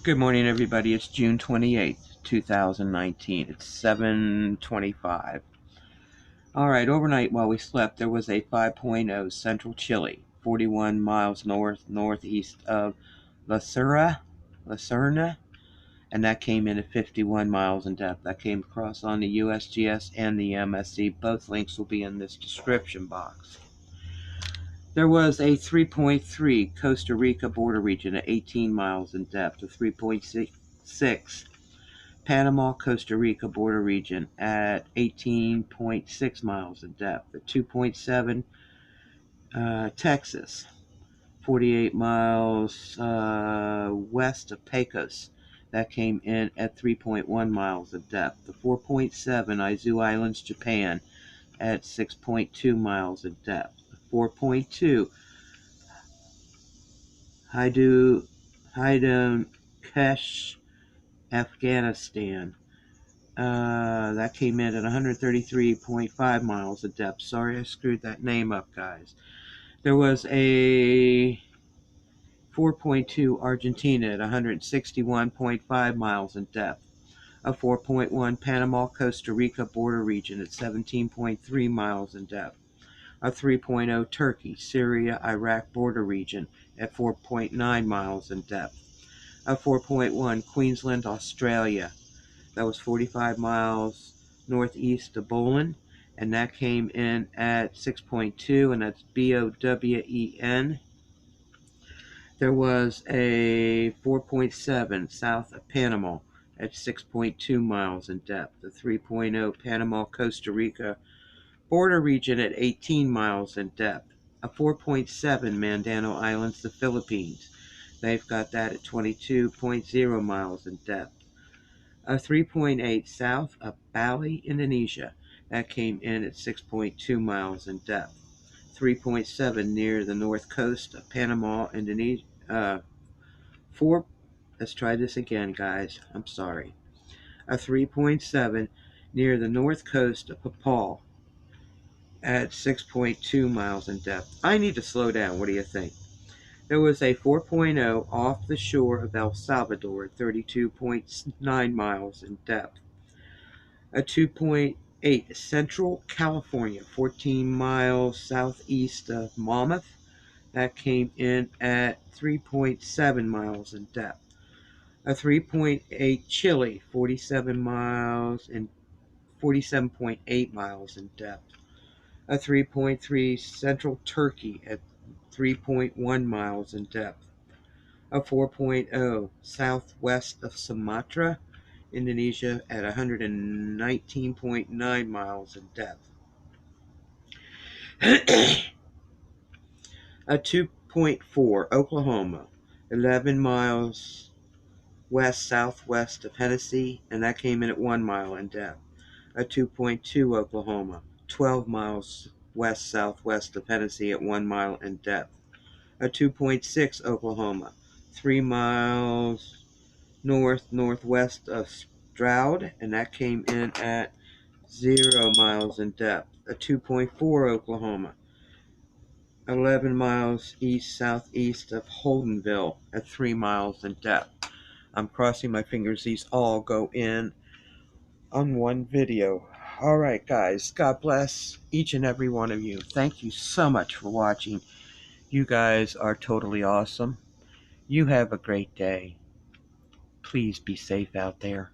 Good morning, everybody. It's June 28th, 2019. It's 7:25. All right, overnight while we slept, there was a 5.0 central Chile, 41 miles northeast of Lacerna, and that came in at 51 miles in depth. That came across on the USGS and the MSC. Both links will be in this description box. There was a 3.3 Costa Rica border region at 18 miles in depth, a 3.6 Panama Costa Rica border region at 18.6 miles in depth, a 2.7 Texas, 48 miles west of Pecos. That came in at 3.1 miles in depth. The 4.7 Izu Islands, Japan at 6.2 miles in depth. The 4.2 Haydn Kesh, Afghanistan. That came in at 133.5 miles in depth. Sorry I screwed that name up, guys. There was a 4.2 Argentina at 161.5 miles in depth. A 4.1 Panama Costa Rica border region at 17.3 miles in depth. A 3.0 Turkey, Syria, Iraq border region at 4.9 miles in depth. A 4.1 Queensland, Australia. That was 45 miles northeast of Bowen, and that came in at 6.2, and that's BOWEN. There was a 4.7 south of Panama at 6.2 miles in depth. The 3.0 Panama Costa Rica border region at 18 miles in depth. A 4.7 Mandano Islands, the Philippines. They've got that at 22.0 miles in depth. A 3.8 south of Bali, Indonesia. That came in at 6.2 miles in depth. 3.7 near the north coast of Panama, Indonesia. Let's try this again, guys. I'm sorry. A 3.7 near the north coast of Papua at 6.2 miles in depth. I need to slow down. What do you think? There was a 4.0 off the shore of El Salvador at 32.9 miles in depth. A 2.8 Central California, 14 miles southeast of Monmouth. That came in at 3.7 miles in depth. A 3.8 Chile, 47 miles and 47.8 miles in depth. A 3.3 Central Turkey at 3.1 miles in depth. A 4.0 southwest of Sumatra, Indonesia at 119.9 miles in depth. A 2.4 Oklahoma, 11 miles west-southwest of Hennessy, and that came in at 1 mile in depth. A 2.2 Oklahoma, 12 miles west-southwest of Hennessy at 1 mile in depth. A 2.6 Oklahoma, 3 miles north-northwest of Stroud, and that came in at 0 miles in depth. A 2.4 Oklahoma, 11 miles east-southeast of Holdenville at 3 miles in depth. I'm crossing my fingers these all go in on one video. All right, guys. God bless each and every one of you. Thank you so much for watching. You guys are totally awesome. You have a great day. Please be safe out there.